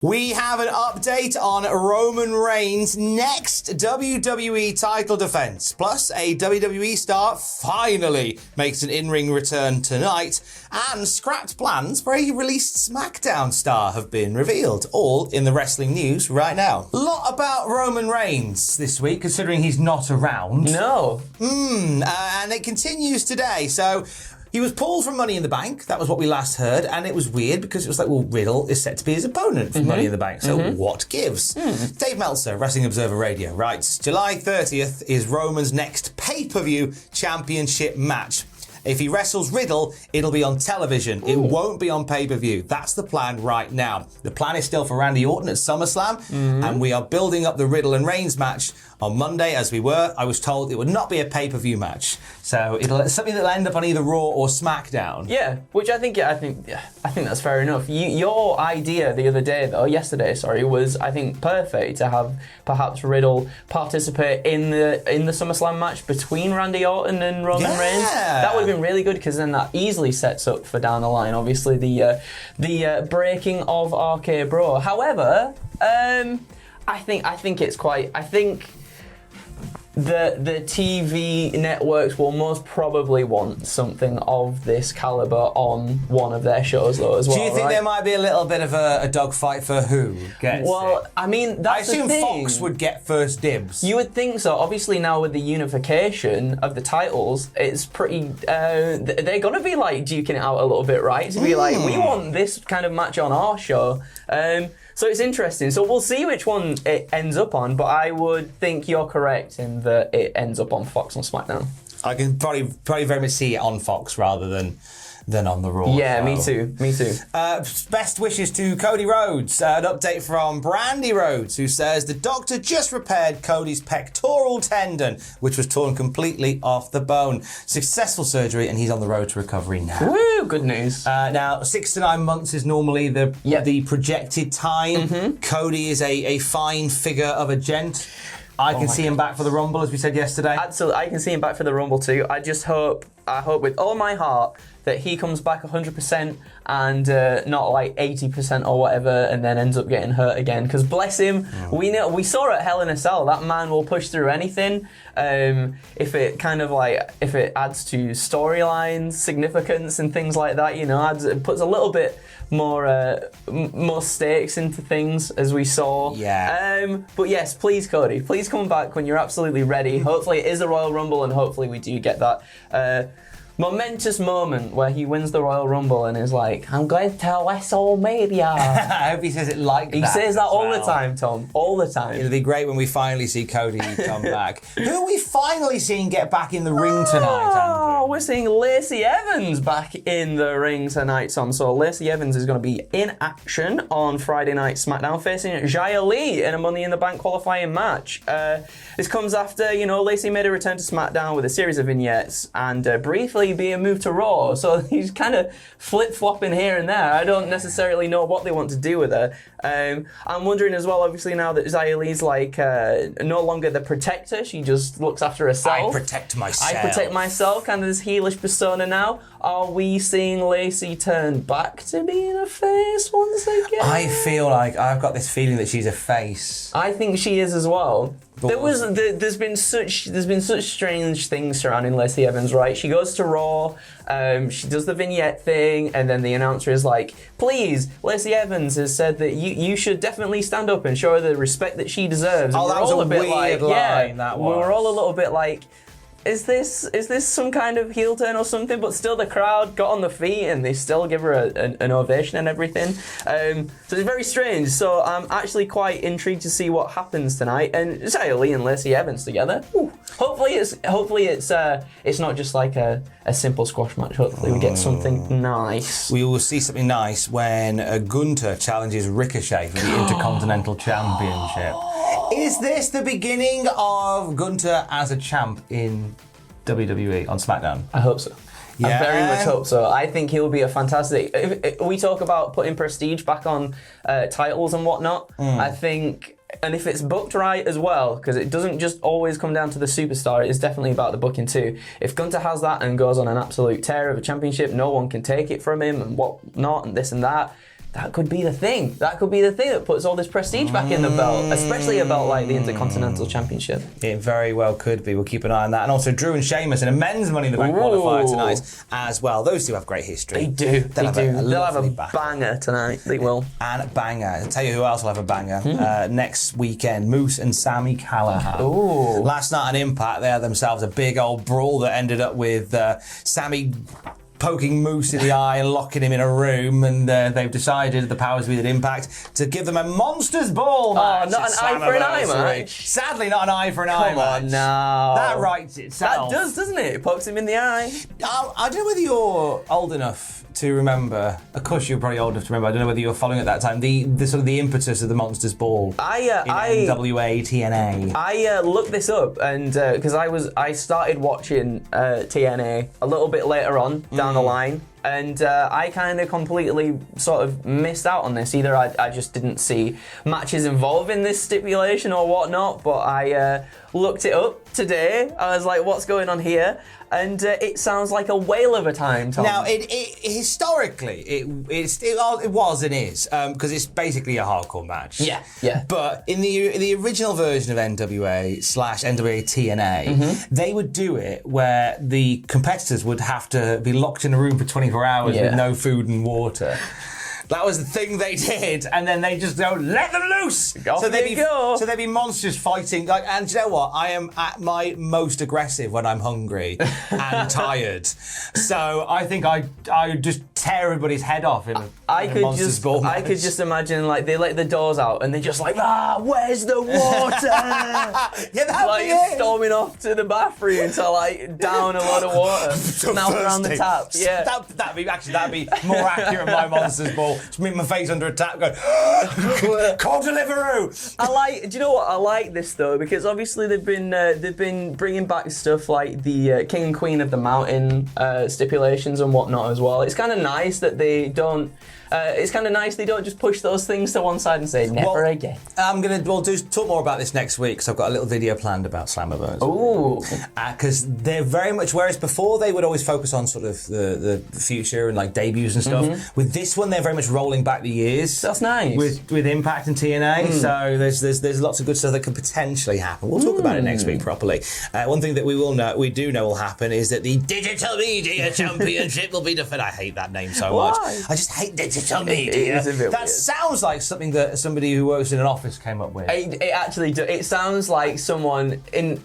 We have an update on Roman Reigns' next WWE title defense. Plus, a WWE star finally makes an in-ring return tonight, and scrapped plans for a released SmackDown star have been revealed. All in the wrestling news right now. A lot about Roman Reigns this week, considering he's not around. No. And it continues today. So he was pulled from Money in the Bank. That was what we last heard. And it was weird because it was like, well, Riddle is set to be his opponent for Money in the Bank. So what gives? Dave Meltzer, Wrestling Observer Radio, writes, July 30th is Roman's next pay-per-view championship match. If he wrestles Riddle, it'll be on television. It won't be on pay-per-view. That's the plan right now. The plan is still for Randy Orton at SummerSlam, and we are building up the Riddle and Reigns match on Monday, as we were. I was told it would not be a pay-per-view match. So it's something that'll end up on either Raw or SmackDown. Yeah, which I think that's fair enough. Your idea yesterday, was I think perfect to have perhaps Riddle participate in the SummerSlam match between Randy Orton and Roman Reigns. That would have been really good because then that easily sets up for down the line. Obviously, the breaking of RK Bro. However, I think it's quite. I think the TV networks will most probably want something of this caliber on one of their shows, though, as well. Do you think there might be a little bit of a dogfight for who gets it? I mean, that's the thing. I assume Fox would get first dibs. You would think so. Obviously, now with the unification of the titles, it's pretty. They're going to be like duking it out a little bit, right? To be like, we want this kind of match on our show. So it's interesting. So we'll see which one it ends up on, but I would think you're correct in that it ends up on Fox on SmackDown. I can probably very much see it on Fox rather than on the Raw. Yeah, me too. Best wishes to Cody Rhodes. An update from Brandy Rhodes, who says the doctor just repaired Cody's pectoral tendon, which was torn completely off the bone. Successful surgery, and he's on the road to recovery now. Woo, good news. Now, 6 to 9 months is normally the projected time. Cody is a fine figure of a gent. I can see him back for the Rumble, as we said yesterday. Absolutely, I can see him back for the Rumble too. I hope with all my heart that he comes back 100% and not like 80% or whatever, and then ends up getting hurt again. Because bless him, we saw at Hell in a Cell that man will push through anything. If it adds to storylines, significance, and things like that, it puts a little bit more stakes into things, as we saw. Yeah. But yes, please, Cody, please come back when you're absolutely ready. Hopefully it is the Royal Rumble, and hopefully we do get that momentous moment where he wins the Royal Rumble and is like, I'm going to WrestleMania. I hope he says it like that. He says that all the time, Tom. All the time. It'll be great when we finally see Cody come back. Who are we finally seeing get back in the ring tonight, Andrew? We're seeing Lacey Evans back in the ring tonight, Tom. So Lacey Evans is going to be in action on Friday Night SmackDown, facing Xia Li in a Money in the Bank qualifying match. This comes after, Lacey made a return to SmackDown with a series of vignettes and briefly being moved to Raw. So he's kind of flip-flopping here and there. I don't necessarily know what they want to do with her. I'm wondering as well, obviously, now that Xia Li's no longer the protector, she just looks after herself. I protect myself, kind of this heelish persona now. Are we seeing Lacey turn back to being a face once again? I feel like I've got this feeling that she's a face. I think she is as well. There's been such strange things surrounding Lacey Evans, right? She goes to Raw, she does the vignette thing, and then the announcer is like, please, Lacey Evans has said that you should definitely stand up and show her the respect that she deserves. And that was a weird line, that was. We were all a little bit like, is this some kind of heel turn or something? But still, the crowd got on the feet and they still give her an ovation and everything. So it's very strange. So I'm actually quite intrigued to see what happens tonight. And Xia Li and Lacey Evans together. Ooh. Hopefully it's not just like a simple squash match. Hopefully we get something nice. We will see something nice when Gunther challenges Ricochet for the Intercontinental Championship. Is this the beginning of Gunther as a champ in WWE on SmackDown? I hope so. Yeah. I very much hope so. I think he'll be a fantastic... If we talk about putting prestige back on titles and whatnot, I think... And if it's booked right as well, because it doesn't just always come down to the superstar, it's definitely about the booking too. If Gunther has that and goes on an absolute tear of a championship, no one can take it from him and whatnot and this and that, that could be the thing. That could be the thing that puts all this prestige back in the belt, especially a belt like the Intercontinental Championship. It very well could be. We'll keep an eye on that. And also Drew and Sheamus in a men's Money in the Bank qualifier tonight as well. Those two have great history. They do. They'll have a banger tonight. They will. And banger. I'll tell you who else will have a banger. Next weekend, Moose and Sami Callihan. Ooh. Last night on Impact, they had themselves a big old brawl that ended up with Sami poking Moose in the eye and locking him in a room, and they've decided, the powers be at Impact, to give them a Monsters Ball match. Oh, not an eye for an eye match? Sadly, not an eye for an eye match. Come on now. That writes itself. That does, doesn't it? It pokes him in the eye. I don't know whether you're old enough to remember. Of course, you're probably old enough to remember. I don't know whether you were following at that time the sort of the impetus of the Monsters Ball in NWA TNA. I looked this up, and because I started watching TNA a little bit later on down the line, and I kind of completely sort of missed out on this. Either I just didn't see matches involving this stipulation or whatnot, but I looked it up today. I was like, what's going on here? And it sounds like a whale of a time, Tom. Now, historically, it was and is, because it's basically a hardcore match. Yeah, yeah. But in the original version of NWA/NWA TNA, they would do it where the competitors would have to be locked in a room for 24 hours with no food and water. That was the thing they did, and then they just go, let them loose. So they'd be monsters fighting. And you know what? I am at my most aggressive when I'm hungry and tired. So I think I would just tear everybody's head off in a Monsters Ball match. I could just imagine, like, they let the doors out and they're just like, where's the water? That'd be it. Storming off to the bathroom to like down a lot of water, mouth around the tap. Yeah, that'd be more accurate. My Monsters Ball. Just meet my face under a tap, going, call Deliveroo. Do you know what? I like this though, because obviously they've been bringing back stuff like the King and Queen of the Mountain stipulations and whatnot as well. It's kind of nice that they don't. It's kind of nice they don't just push those things to one side and say never again. We'll talk more about this next week, because I've got a little video planned about Slammiversary. Ooh. Because they're very much, whereas before they would always focus on sort of the future and like debuts and stuff. With this one, they're very much rolling back the years. That's nice. With Impact and TNA. So there's lots of good stuff that could potentially happen. We'll talk about it next week properly. One thing that we do know will happen is that the Digital Media Championship will be defended. I hate that name so much. I just hate digital media. That sounds like something that somebody who works in an office came up with. It actually does. It sounds like someone in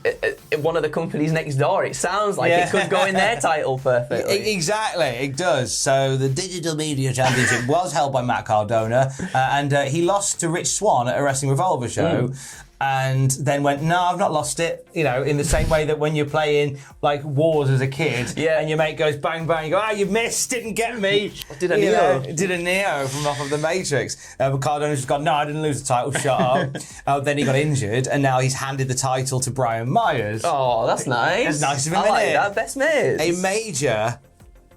one of the companies next door. It sounds like it could go in their title perfectly. Exactly, it does. So the Digital Media Championship was held by Matt Cardona, and he lost to Rich Swann at a Wrestling Revolver show. And then went, no, I've not lost it. You know, in the same way that when you're playing like Wars as a kid, and your mate goes bang bang, you go, you missed, didn't get me. Did a Neo. Did a Neo from off of the Matrix. But Cardona's just gone, no, I didn't lose the title, shut up. Then he got injured, and now he's handed the title to Brian Myers. Oh, that's nice. That's nice of him, I like that. Best mates. A major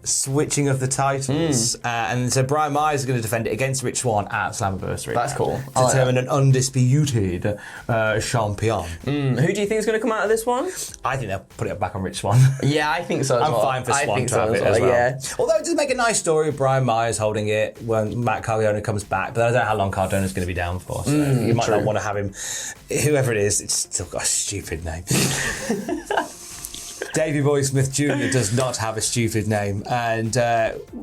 switching of the titles, and so Brian Myers is going to defend it against Rich Swann at Slammiversary. That's cool. To determine an undisputed champion. Who do you think is going to come out of this one? I think they'll put it back on Rich Swann. Yeah, I think so as well. I'm fine for Swann to have it as well. Yeah. Although it does make a nice story with Brian Myers holding it when Matt Cardona comes back, but I don't know how long Cardona's going to be down for, so you might not want to have him. Whoever it is, it's still got a stupid name. Davey Boy Smith Jr. does not have a stupid name, and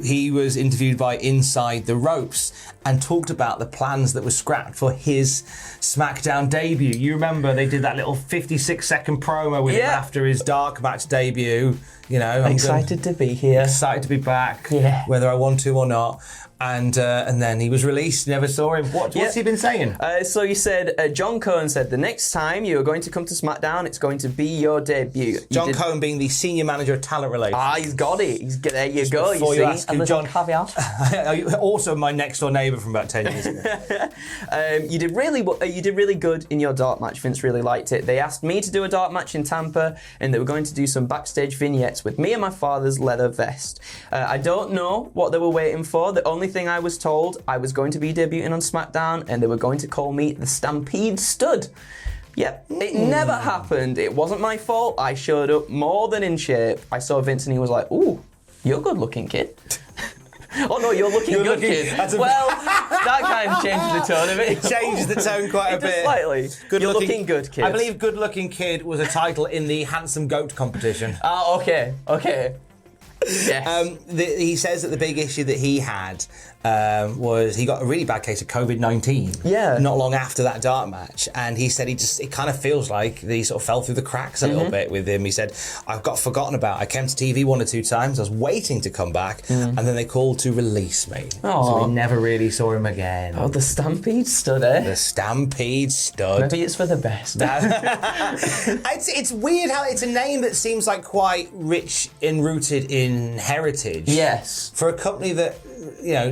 he was interviewed by Inside the Ropes and talked about the plans that were scrapped for his SmackDown debut. You remember they did that little 56-second promo with him after his dark match debut. You know, I'm excited to be here. Excited to be back, whether I want to or not. And then he was released, never saw him. What's he been saying? So he said, John Cohen said, the next time you are going to come to SmackDown, it's going to be your debut. John Cohen being the senior manager of talent relations. He's got it. There you go. Before you ask him, John, caveat. Also my next door neighbour from about 10 years ago. You did really good in your dark match. Vince really liked it. They asked me to do a dark match in Tampa, and they were going to do some backstage vignettes with me and my father's leather vest. I don't know what they were waiting for. The only thing I was told, I was going to be debuting on SmackDown, and they were going to call me the Stampede Stud. Yep, it never happened. It wasn't my fault. I showed up more than in shape. I saw Vince and he was like, ooh, you're good looking, kid. Oh no, you're looking good, kid. that kind of changes the tone of it. Changes the tone quite a Just bit. slightly. You're looking good, kid. I believe Good Looking Kid was a title in the Handsome Goat competition. Oh, okay. Yes. He says that the big issue that he had was he got a really bad case of COVID-19. Yeah. Not long after that dark match, and he said it kind of feels like he sort of fell through the cracks a little bit with him. He said, "I've got forgotten about. I came to TV 1 or 2 times. I was waiting to come back, and then they called to release me. So we never really saw him again." Oh, the Stampede stud, eh? The Stampede stud. Maybe it's for the best. It's weird how it's a name that seems like quite rich and rooted in heritage. Yes. For a company that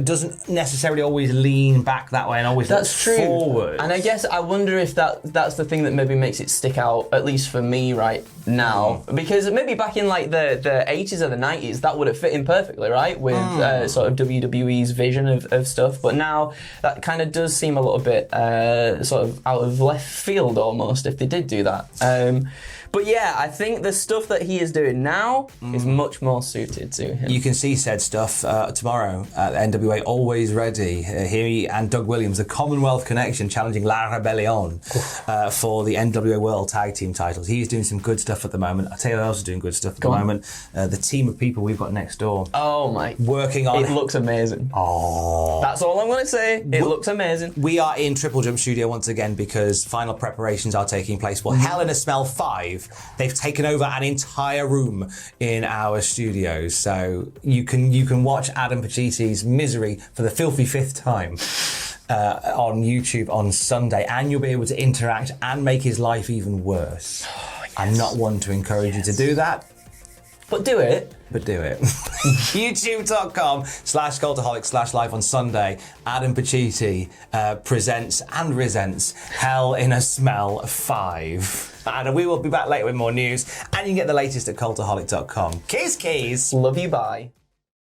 doesn't necessarily always lean back that way and always look forward. And I guess I wonder if that's the thing that maybe makes it stick out, at least for me right now. Because maybe back in like the 80s or the 90s, that would have fit in perfectly, right? With sort of WWE's vision of stuff. But now that kind of does seem a little bit sort of out of left field almost if they did do that. But yeah, I think the stuff that he is doing now is much more suited to him. You can see said stuff tomorrow at NWA Always Ready. He and Doug Williams, the Commonwealth Connection, challenging La Rebellion for the NWA World Tag Team titles. He's doing some good stuff at the moment. I'll tell you who else is doing good stuff at the moment. The team of people we've got next door. Oh my. Working on... It looks amazing. Oh. That's all I'm going to say. It looks amazing. We are in Triple Jump Studio once again because final preparations are taking place for Hell in a Smell 5. They've taken over an entire room in our studios, so you can watch Adam Pachiti's misery for the filthy 5th time on YouTube on Sunday, and you'll be able to interact and make his life even worse. Oh, yes. I'm not one to encourage you to do that. But do it. YouTube.com/Cultaholic/live on Sunday. Adam Pachiti presents and resents Hell in a Smell 5. And we will be back later with more news. And you can get the latest at Cultaholic.com. Kiss, keys. Love you, bye.